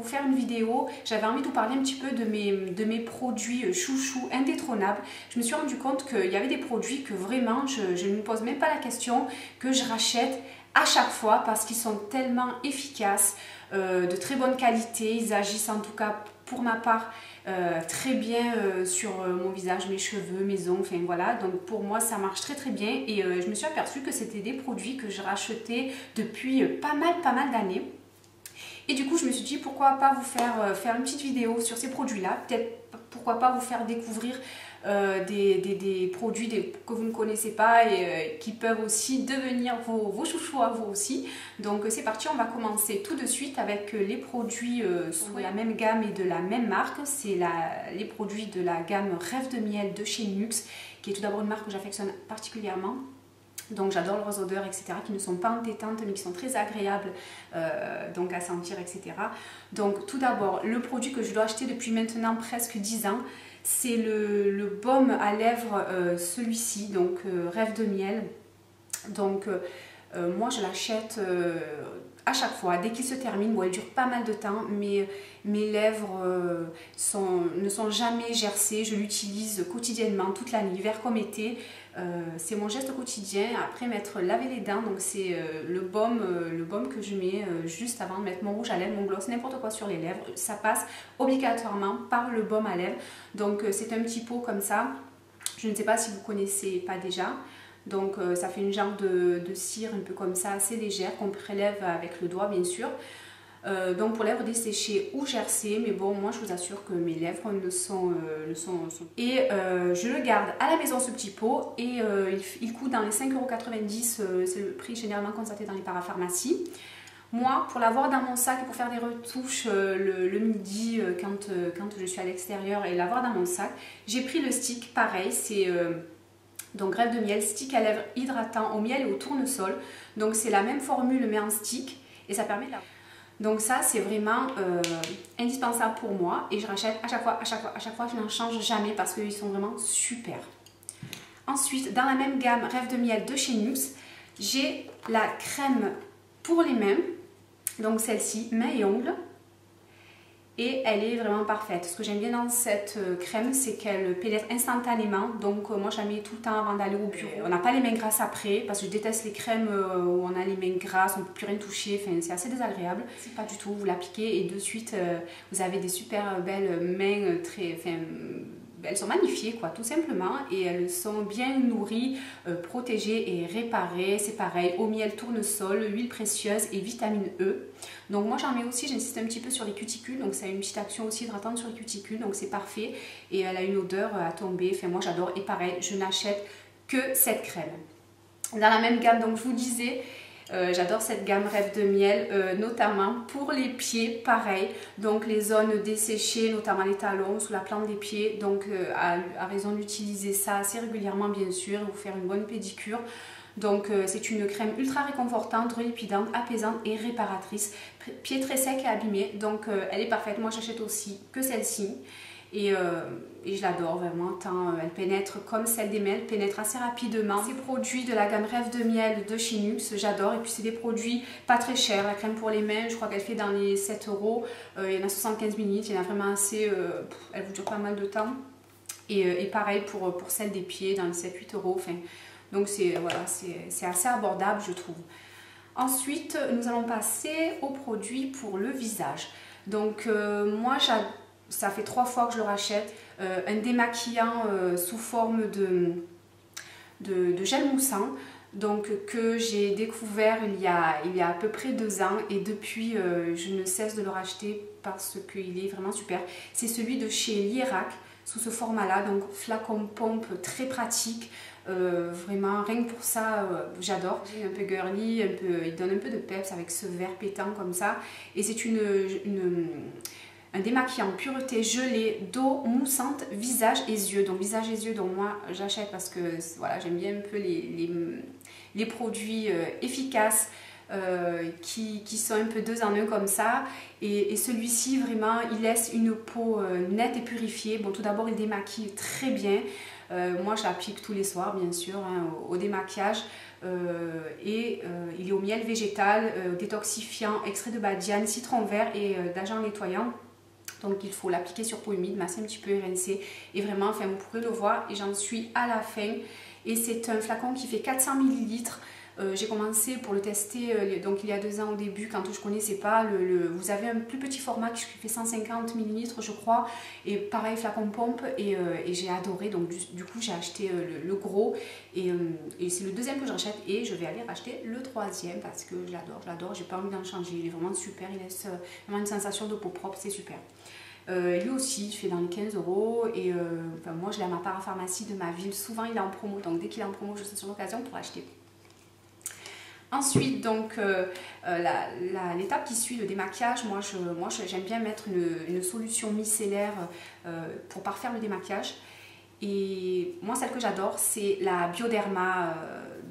vous faire une vidéo. J'avais envie de vous parler un petit peu de mes produits chouchous indétrônables. Je me suis rendu compte qu'il y avait des produits que vraiment je ne me pose même pas la question, que je rachète à chaque fois parce qu'ils sont tellement efficaces, de très bonne qualité. Ils agissent en tout cas pour ma part très bien sur mon visage, mes cheveux, mes ongles, enfin voilà. Donc pour moi ça marche très très bien et je me suis aperçue que c'était des produits que je rachetais depuis pas mal d'années. Et du coup je me suis dit pourquoi pas vous faire une petite vidéo sur ces produits là, peut-être pourquoi pas vous faire découvrir des produits que vous ne connaissez pas et qui peuvent aussi devenir vos chouchous à vous aussi. Donc c'est parti, on va commencer tout de suite avec les produits de la même gamme et de la même marque. C'est les produits de la gamme Rêve de Miel de chez Nuxe, qui est tout d'abord une marque que j'affectionne particulièrement. Donc j'adore leurs odeurs, etc., qui ne sont pas entêtantes mais qui sont très agréables donc à sentir, etc. Donc tout d'abord, le produit que je dois acheter depuis maintenant presque 10 ans, c'est le baume à lèvres, celui-ci, donc Rêve de Miel. Donc moi je l'achète à chaque fois, dès qu'il se termine. Bon, elle dure pas mal de temps, mais mes lèvres ne sont jamais gercées. Je l'utilise quotidiennement, toute l'année, hiver comme été. C'est mon geste quotidien après m'être lavé les dents. Donc c'est le baume que je mets juste avant de mettre mon rouge à lèvres, mon gloss, n'importe quoi sur les lèvres. Ça passe obligatoirement par le baume à lèvres. Donc c'est un petit pot comme ça. Je ne sais pas si vous connaissez pas déjà. Donc ça fait une genre de cire un peu comme ça, assez légère, qu'on prélève avec le doigt bien sûr. Donc pour lèvres desséchées ou gercées, mais bon, moi je vous assure que mes lèvres le sont. Et je le garde à la maison, ce petit pot, et il coûte dans les 5,90 €, c'est le prix généralement constaté dans les parapharmacies. Moi, pour l'avoir dans mon sac et pour faire des retouches le midi quand je suis à l'extérieur et l'avoir dans mon sac, j'ai pris le stick, pareil, c'est donc Rêve de Miel, stick à lèvres hydratant au miel et au tournesol. Donc c'est la même formule mais en stick et ça permet de la... Donc ça c'est vraiment indispensable pour moi et je rachète à chaque fois, je n'en change jamais parce qu'ils sont vraiment super. Ensuite, dans la même gamme Rêve de Miel de chez Nuxe, j'ai la crème pour les mains, donc celle-ci, mains et ongles. Et elle est vraiment parfaite. Ce que j'aime bien dans cette crème, c'est qu'elle pénètre instantanément. Donc moi, je la mets tout le temps avant d'aller au bureau. On n'a pas les mains grasses après, parce que je déteste les crèmes où on a les mains grasses, on ne peut plus rien toucher. Enfin, c'est assez désagréable. C'est pas du tout. Vous l'appliquez et de suite, vous avez des super belles mains très... Enfin, elles sont magnifiées quoi, tout simplement, et elles sont bien nourries, protégées et réparées. C'est pareil, au miel, tournesol, huile précieuse et vitamine E. Donc moi j'en mets aussi, j'insiste un petit peu sur les cuticules, donc ça a une petite action aussi hydratante sur les cuticules, donc c'est parfait, et elle a une odeur à tomber. Enfin moi j'adore, et pareil, je n'achète que cette crème. Dans la même gamme, donc je vous disais, j'adore cette gamme Rêve de Miel, notamment pour les pieds, pareil. Donc les zones desséchées, notamment les talons, sous la plante des pieds. Donc à raison d'utiliser ça assez régulièrement bien sûr, vous faire une bonne pédicure. Donc c'est une crème ultra réconfortante, relipidante, apaisante et réparatrice. Pieds très secs et abîmés, donc elle est parfaite. Moi j'achète aussi que celle-ci. Et je l'adore vraiment, tant elle pénètre comme celle des miels, pénètre assez rapidement. Ces produits de la gamme Rêve de Miel de chez Nuxe, j'adore. Et puis c'est des produits pas très chers. La crème pour les mains, je crois qu'elle fait dans les 7 €. Il y en a 75 ml, il y en a vraiment assez, elle vous dure pas mal de temps. Et pareil pour celle des pieds, dans les 7-8 €. Enfin, donc voilà, c'est assez abordable je trouve. Ensuite, nous allons passer aux produits pour le visage. Donc moi j'adore. Ça fait 3 fois que je le rachète, un démaquillant sous forme de gel moussant, donc que j'ai découvert il y a à peu près 2 ans, et depuis je ne cesse de le racheter parce qu'il est vraiment super. C'est celui de chez Lierac sous ce format là, donc flacon pompe très pratique. Vraiment rien que pour ça j'adore. Il est un peu girly, il donne un peu de peps avec ce vert pétant comme ça, et c'est un démaquillant pureté gelée d'eau moussante visage et yeux. Donc visage et yeux, donc moi j'achète parce que voilà, j'aime bien un peu les produits efficaces, qui sont un peu 2 en 1 comme ça. Et celui-ci, vraiment, il laisse une peau nette et purifiée. Bon, tout d'abord, il démaquille très bien. Moi, je l'applique tous les soirs, bien sûr, hein, au démaquillage. Il est au miel végétal, détoxifiant, extrait de badiane, citron vert et d'agent nettoyant. Donc il faut l'appliquer sur peau humide, masser un petit peu et rincer. Et vraiment, enfin, vous pourrez le voir, et j'en suis à la fin. Et c'est un flacon qui fait 400 ml. J'ai commencé pour le tester donc il y a 2 ans au début, quand je ne connaissais pas. Vous avez un plus petit format qui fait 150 ml je crois. Et pareil, flacon pompe. Et j'ai adoré. Donc du coup, j'ai acheté le gros. Et c'est le 2e que je rachète. Et je vais aller racheter le 3e parce que je l'adore. J'ai pas envie d'en changer. Il est vraiment super. Il laisse vraiment une sensation de peau propre. C'est super. Lui aussi, il fait dans les 15 €. Et enfin, moi, je l'ai à ma parapharmacie de ma ville. Souvent, il est en promo. Donc dès qu'il est en promo, je suis sur l'occasion pour l'acheter. Ensuite, donc, l'étape qui suit le démaquillage, moi j'aime bien mettre une solution micellaire pour parfaire le démaquillage. Et moi, celle que j'adore, c'est la Bioderma,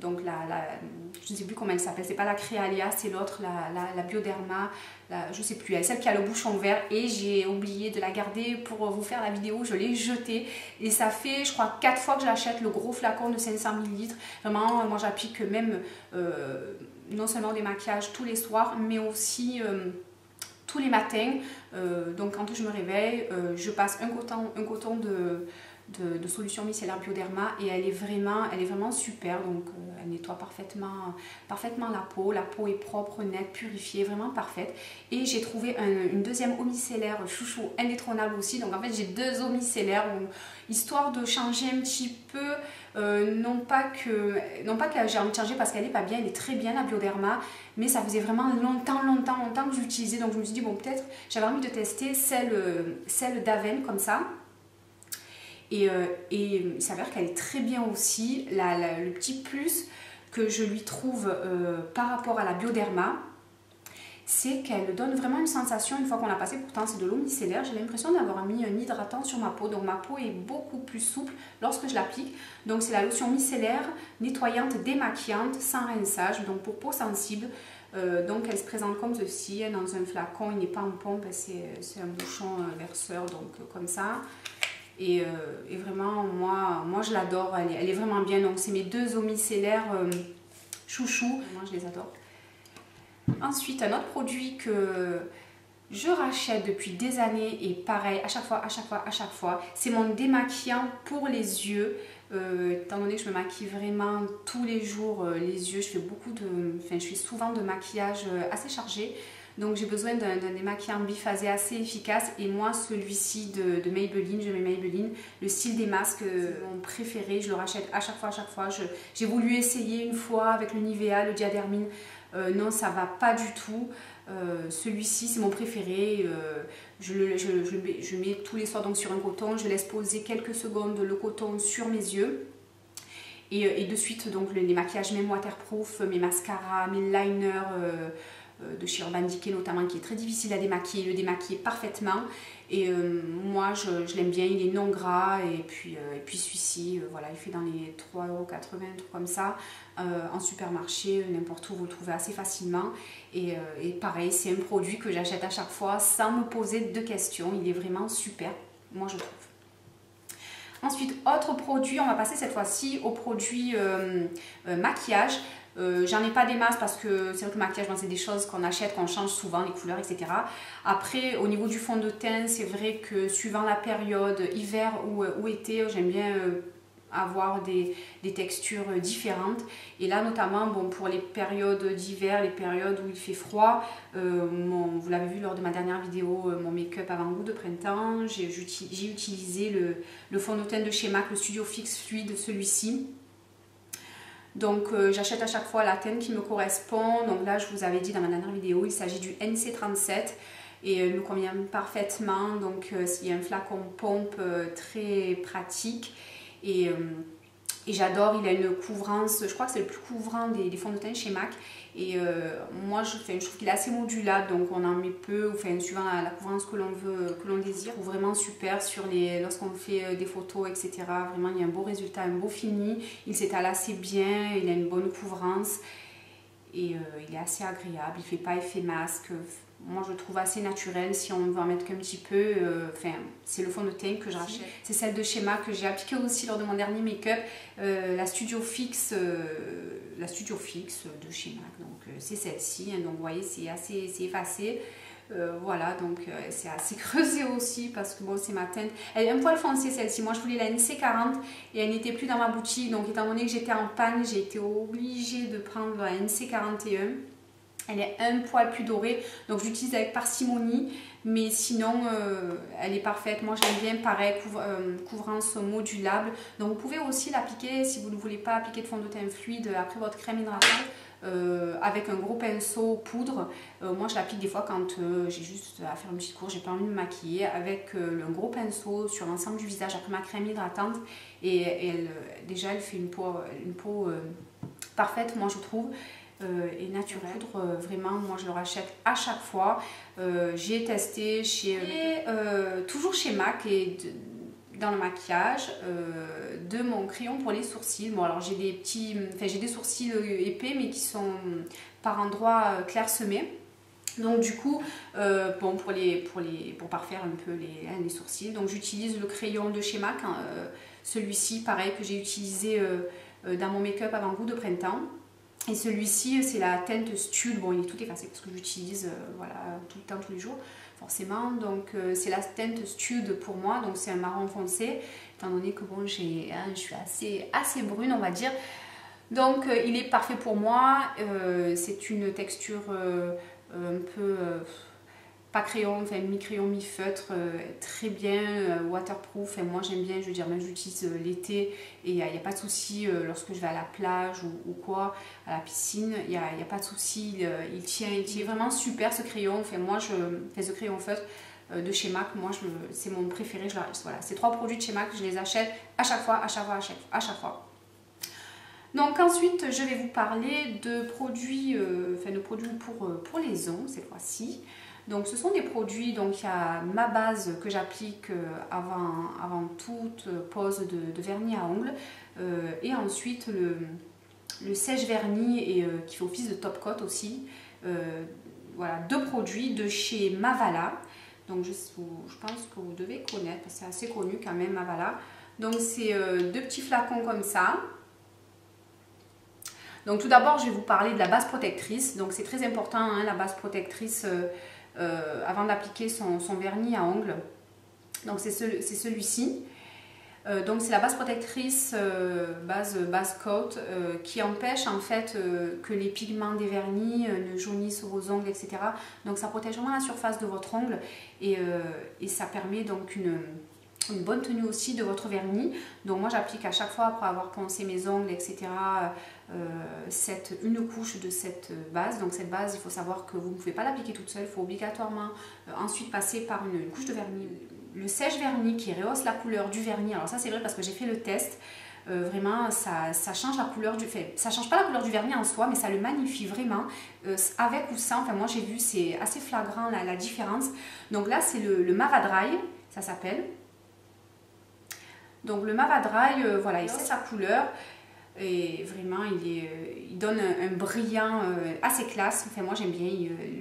donc je ne sais plus comment elle s'appelle, c'est pas la Créalia, c'est l'autre, la Bioderma, je ne sais plus, celle qui a le bouchon vert. Et j'ai oublié de la garder pour vous faire la vidéo, je l'ai jetée. Et ça fait, je crois, 4 fois que j'achète le gros flacon de 500 ml. Vraiment, moi j'applique même non seulement des maquillages tous les soirs, mais aussi tous les matins. Donc quand je me réveille, je passe un coton de solution micellaire Bioderma, et elle est vraiment super. Donc elle nettoie parfaitement la peau. La peau est propre, nette, purifiée, vraiment parfaite. Et j'ai trouvé une 2e eau micellaire chouchou indétrônable aussi. Donc en fait j'ai 2 eaux micellaires, histoire de changer un petit peu. Non pas que j'ai envie de changer parce qu'elle n'est pas bien, elle est très bien la Bioderma, mais ça faisait vraiment longtemps que je l'utilisais. Donc je me suis dit bon, peut-être j'avais envie de tester celle d'Aven comme ça. Et il s'avère qu'elle est très bien aussi. Le petit plus que je lui trouve par rapport à la Bioderma, c'est qu'elle donne vraiment une sensation une fois qu'on l'a passée. Pourtant c'est de l'eau micellaire, j'ai l'impression d'avoir mis un hydratant sur ma peau. Donc ma peau est beaucoup plus souple lorsque je l'applique. Donc c'est la lotion micellaire nettoyante, démaquillante, sans rinçage, donc pour peau sensible. Donc elle se présente comme ceci, dans un flacon. Il n'est pas en pompe, c'est un bouchon verseur, donc comme ça. Et vraiment, moi je l'adore, elle est vraiment bien. Donc c'est mes 2 eaux micellaires chouchou, moi je les adore. Ensuite, un autre produit que je rachète depuis des années, et pareil, à chaque fois, c'est mon démaquillant pour les yeux. Étant donné que je me maquille vraiment tous les jours les yeux, je fais souvent de maquillage assez chargé. Donc j'ai besoin d'un démaquillant biphasé assez efficace. Et moi, celui-ci de Maybelline, je mets Maybelline, le style des masques, mon préféré. Je le rachète à chaque fois. J'ai voulu essayer une fois avec le Nivea, le Diadermine. Non, ça va pas du tout. Celui-ci, c'est mon préféré. Je le mets tous les soirs donc sur un coton. Je laisse poser quelques secondes le coton sur mes yeux. Et de suite, donc les maquillages même waterproof, mes mascaras, mes liners de chez Urban Decay notamment, qui est très difficile à démaquiller, le démaquiller parfaitement. Et moi je l'aime bien, il est non gras. Et puis celui-ci, voilà, il fait dans les 3,80 €, un truc comme ça, en supermarché, n'importe où, vous le trouvez assez facilement. Et pareil, c'est un produit que j'achète à chaque fois sans me poser de questions. Il est vraiment super, moi je trouve. Ensuite, autre produit, on va passer cette fois-ci au produit maquillage. J'en ai pas des masses parce que c'est vrai que le maquillage, c'est des choses qu'on achète, qu'on change souvent, les couleurs, etc. Après, au niveau du fond de teint, c'est vrai que suivant la période, hiver ou été, j'aime bien avoir des textures différentes. Et là, notamment, bon, pour les périodes d'hiver, les périodes où il fait froid, vous l'avez vu lors de ma dernière vidéo, mon make-up avant-goût de printemps, j'ai utilisé le fond de teint de chez MAC, le Studio Fix Fluide, celui-ci. Donc j'achète à chaque fois la teinte qui me correspond. Donc là, je vous avais dit dans ma dernière vidéo, il s'agit du NC37 et il me convient parfaitement. Donc il y a un flacon pompe très pratique et j'adore. Il a une couvrance, je crois que c'est le plus couvrant des fonds de teint chez MAC. Et moi je trouve qu'il est assez modulable, donc on en met peu, enfin, suivant la couvrance que l'on désire. Vraiment super lorsqu'on fait des photos, etc. Vraiment, il y a un beau résultat, un beau fini. Il s'étale assez bien, il a une bonne couvrance. et il est assez agréable, il ne fait pas effet masque. Moi je le trouve assez naturel si on veut en mettre qu'un petit peu. Enfin, c'est le fond de teint que j'achète. C'est celle de chez MAC que j'ai appliquée aussi lors de mon dernier make-up, la Studio Fix de chez MAC. Donc c'est celle-ci, hein, donc vous voyez c'est effacé. Voilà, donc c'est assez creusé aussi parce que bon, c'est ma teinte. Elle est un poil foncée celle-ci. Moi je voulais la NC40 et elle n'était plus dans ma boutique. Donc étant donné que j'étais en panne, j'ai été obligée de prendre la NC41. Elle est un poil plus dorée, donc je l'utilise avec parcimonie, mais sinon elle est parfaite. Moi j'aime bien, pareil, couvrance modulable. Donc vous pouvez aussi l'appliquer si vous ne voulez pas appliquer de fond de teint fluide après votre crème hydratante. Avec un gros pinceau poudre. Moi je l'applique des fois quand j'ai juste à faire une petite course, j'ai pas envie de me maquiller, avec un gros pinceau sur l'ensemble du visage après ma crème hydratante, et déjà elle fait une peau parfaite, moi je trouve, et naturelle. Vraiment moi je le rachète à chaque fois. J'ai testé toujours chez MAC et dans le maquillage de mon crayon pour les sourcils. Bon alors j'ai des sourcils épais mais qui sont par endroits clairsemés. Donc du coup, bon, pour parfaire un peu les sourcils, donc j'utilise le crayon de chez MAC, hein, celui-ci pareil que j'ai utilisé dans mon make-up avant-goût de printemps. Et celui-ci c'est la teinte Stud. Bon il est tout effacé parce que j'utilise voilà, tout le temps, tous les jours forcément. Donc c'est la teinte Stud pour moi, donc c'est un marron foncé étant donné que bon je suis assez brune on va dire. Donc il est parfait pour moi. C'est une texture un peu pas crayon, enfin mi-crayon, mi-feutre, très bien, waterproof. Et moi j'aime bien, je veux dire, même j'utilise l'été et il n'y a pas de souci lorsque je vais à la plage ou quoi, à la piscine, il n'y a pas de souci, il tient vraiment super ce crayon. Enfin, moi je fais ce crayon feutre de chez MAC, moi c'est mon préféré. Voilà, ces trois produits de chez MAC, je les achète à chaque fois. Donc ensuite je vais vous parler de produits, pour les ongles cette fois-ci. Donc ce sont des produits, donc il y a ma base que j'applique avant toute pose de vernis à ongles, et ensuite le sèche-vernis et qui fait office de top coat aussi. Voilà, deux produits de chez Mavala. Donc je pense que vous devez connaître parce que c'est assez connu quand même Mavala. Donc c'est deux petits flacons comme ça. Donc tout d'abord je vais vous parler de la base protectrice. Donc c'est très important hein, la base protectrice avant d'appliquer son vernis à ongles. Donc c'est celui-ci. Donc c'est la base protectrice base coat qui empêche en fait que les pigments des vernis ne jaunissent vos ongles, etc. Donc ça protège vraiment la surface de votre ongle et ça permet donc une bonne tenue aussi de votre vernis. Donc moi j'applique à chaque fois après avoir poncé mes ongles, etc. Une couche de cette base. Donc cette base, il faut savoir que vous ne pouvez pas l'appliquer toute seule, il faut obligatoirement ensuite passer par une couche de vernis. Le sèche-vernis qui rehausse la couleur du vernis, alors ça c'est vrai parce que j'ai fait le test, vraiment ça change la couleur ça change pas la couleur du vernis en soi, mais ça le magnifie vraiment, avec ou sans. Enfin moi j'ai vu, c'est assez flagrant la différence. Donc là c'est le Mava Dry, ça s'appelle. Donc le Mava Dry, voilà, il sait sa couleur et vraiment il donne un brillant assez classe. Enfin moi j'aime bien,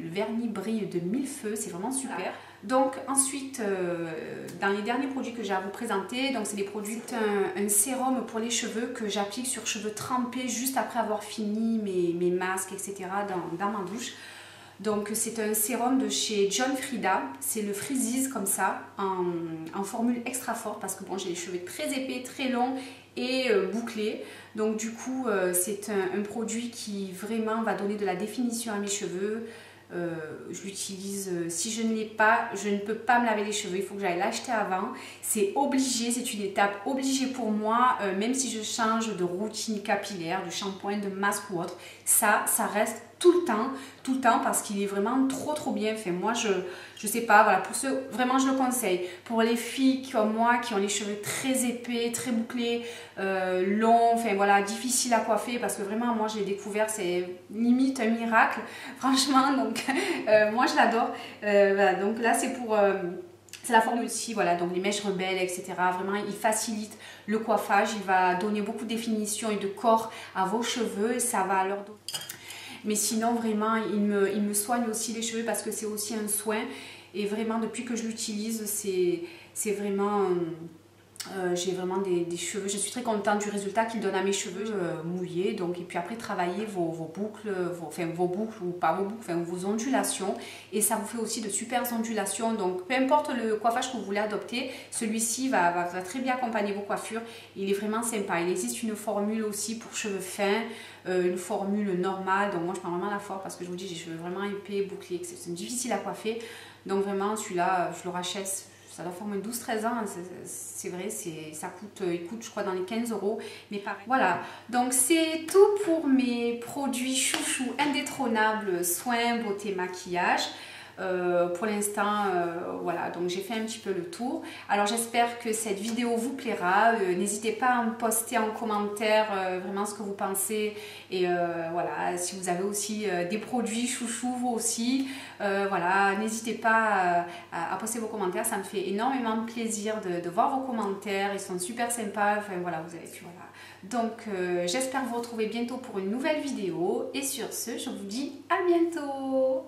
le vernis brille de mille feux, c'est vraiment super. Donc ensuite, dans les derniers produits que j'ai à vous présenter, donc c'est des produits, un sérum pour les cheveux que j'applique sur cheveux trempés juste après avoir fini mes masques, etc. dans ma douche. Donc c'est un sérum de chez John Frieda, c'est le Freezies comme ça, en formule extra forte parce que bon j'ai les cheveux très épais, très longs et bouclés. Donc du coup c'est un produit qui vraiment va donner de la définition à mes cheveux. Je l'utilise, si je ne l'ai pas, je ne peux pas me laver les cheveux, il faut que j'aille l'acheter avant, c'est obligé, c'est une étape obligée pour moi, même si je change de routine capillaire, de shampoing, de masque ou autre, ça reste tout le temps parce qu'il est vraiment trop bien fait. Moi je sais pas, voilà, pour ceux, vraiment je le conseille, pour les filles comme moi qui ont les cheveux très épais, très bouclés, longs, enfin voilà, difficile à coiffer, parce que vraiment moi j'ai découvert, c'est limite un miracle franchement. Donc moi je l'adore. Voilà, donc là c'est pour c'est la formule aussi, voilà, donc les mèches rebelles, etc. Vraiment, il facilite le coiffage, il va donner beaucoup de définition et de corps à vos cheveux et ça va leur donner. Mais sinon, vraiment, il me soigne aussi les cheveux parce que c'est aussi un soin. Et vraiment, depuis que je l'utilise, c'est vraiment... j'ai vraiment des cheveux, je suis très contente du résultat qu'il donne à mes cheveux mouillés. Donc, et puis après, travailler vos boucles, vos boucles ou pas vos boucles, enfin vos ondulations. Et ça vous fait aussi de super ondulations. Donc, peu importe le coiffage que vous voulez adopter, celui-ci va très bien accompagner vos coiffures. Il est vraiment sympa. Il existe une formule aussi pour cheveux fins, une formule normale. Donc, moi, je prends vraiment la forte parce que je vous dis, j'ai les cheveux vraiment épais, bouclés, c'est difficile à coiffer. Donc, vraiment, celui-là, je le rachète. Ça doit faire moins 12-13 ans, c'est vrai, ça coûte, il coûte je crois dans les 15 €. Mais pareil. Voilà, donc c'est tout pour mes produits chouchou indétrônables, soins, beauté, maquillage. Pour l'instant, voilà, donc j'ai fait un petit peu le tour. Alors j'espère que cette vidéo vous plaira. N'hésitez pas à me poster en commentaire vraiment ce que vous pensez. Et voilà, si vous avez aussi des produits chouchou, vous aussi, voilà, n'hésitez pas à poster vos commentaires. Ça me fait énormément plaisir de voir vos commentaires. Ils sont super sympas. Enfin voilà, vous avez pu, voilà. Donc j'espère vous retrouver bientôt pour une nouvelle vidéo. Et sur ce, je vous dis à bientôt.